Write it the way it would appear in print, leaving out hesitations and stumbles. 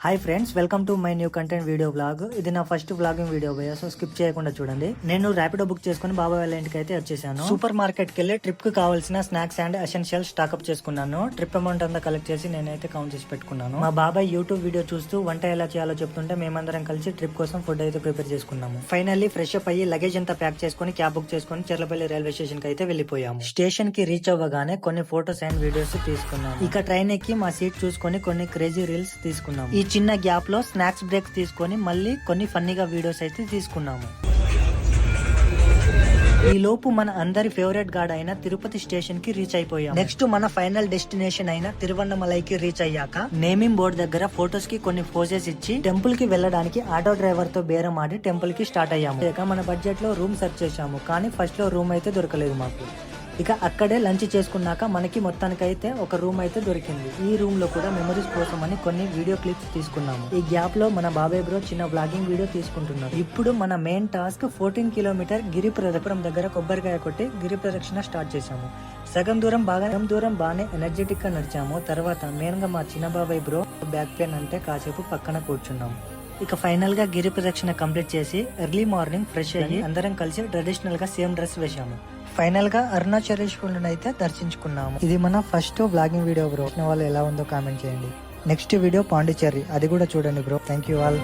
Hi friends, welcome to my new content video blog. ఇది నా first vlogging video భయ్య, so skip చేయకుండా చూడండి. నేను ర్యాపిడో బుక్ చేసుకుని బాబాయ్ వాళ్ళ ఇంటికి అయితే వచ్చేసాను. సూపర్ మార్కెట్ కి వెళ్ళి ట్రిప్ కి కావాల్సిన స్నాక్స్ అండ్ ఎసెన్షియల్ స్టాక్అప్ చేసుకున్నాను. ట్రిప్ అమౌంట్ అంతా కలెక్ట్ చేసి నేనైతే కౌంట్ చేసి పెట్టుకున్నాను. మా బాబాయ్ యూట్యూబ్ వీడియో చూస్తూ వంట ఎలా చేయాలో చెప్తుంటే మేమందరం కలిసి ట్రిప్ కోసం ఫుడ్ అయితే ప్రిపేర్ చేసుకున్నాము. ఫైనల్లీ ఫ్రెష్ అప్ అయ్యి లగేజ్ అంతా ప్యాక్ చేసుకుని క్యాబ్ బుక్ చేసుకుని చెర్లపల్లి రైల్వే స్టేషన్ కి అయితే వెళ్ళిపోయాము. స్టేషన్ కి రీచ్ అవ్వగానే కొన్ని ఫోటోస్ అండ్ వీడియోస్ తీసుకున్నాము. ఇక ట్రైన్ ఎక్కి మా సీట్ చూసుకొని కొన్ని క్రేజీ రీల్స్ తీసుకున్నాము. ఈ చిన్న గ్యాప్ లో స్నాక్స్ బ్రేక్ తీసుకొని మళ్ళీ కొన్ని ఫన్నీగా వీడియోస్ అయితే తీసుకున్నాము. ఈ లోపు మన అందరి ఫేవరెట్ గాడ్ అయిన తిరుపతి స్టేషన్ కి రీచ్ అయిపోయాం. నెక్స్ట్ మన ఫైనల్ డెస్టినేషన్ అయిన తిరువన్నమలైకి రీచ్ అయ్యాక నేమింగ్ బోర్డు దగ్గర ఫొటోస్ కి కొన్ని పోజెస్ ఇచ్చి టెంపుల్ కి వెళ్ళడానికి ఆటో డ్రైవర్ తో బేరం ఆడి టెంపుల్ కి స్టార్ట్ అయ్యాము. ఇక మన బడ్జెట్ లో రూమ్ సెర్చ్ చేశాము, కానీ ఫస్ట్ లో రూమ్ అయితే దొరకలేదు మాకు. ఇక అక్కడే లంచ్ చేసుకున్నాక మనకి మొత్తానికైతే ఒక రూమ్ అయితే దొరికింది. ఈ రూమ్ లో కూడా మెమరీస్ కోసం అని కొన్ని వీడియో క్లిప్స్ తీసుకున్నాము. ఈ గ్యాప్ లో మన బాబాయ్ బ్రో చిన్న వ్లాగింగ్ వీడియో తీసుకుంటున్నారు. ఇప్పుడు మన మెయిన్ టాస్క్ 14 కిలోమీటర్ గిరి ప్రదక్షిణ దగ్గర కొబ్బరికాయ కొట్టి గిరి ప్రదక్షిణ స్టార్ట్ చేశాము. సగం దూరం బాగానే ఎనర్జెటిక్ గా నడిచాము. తర్వాత మెయిన్ గా మా చిన్న బాబాయ్ బ్రో బ్యాక్ పెయిన్ అంటే కాసేపు పక్కన కూర్చున్నాము. ఇక ఫైనల్ గా గిరి ప్రదక్షిణ కంప్లీట్ చేసి ఎర్లీ మార్నింగ్ ఫ్రెష్ అయ్యి అందరం కలిసి ట్రెడిషనల్ గా సేమ్ డ్రెస్ వేసాము. ఫైనల్ గా అరుణాచలేశ్వరుని అయితే దర్శించుకున్నాము. ఇది మన ఫస్ట్ వ్లాగింగ్ వీడియో బ్రో. వాళ్ళు ఎలా ఉందో కామెంట్ చేయండి. నెక్స్ట్ వీడియో పాండిచ్చేరి, అది కూడా చూడండి బ్రో. Thank you all.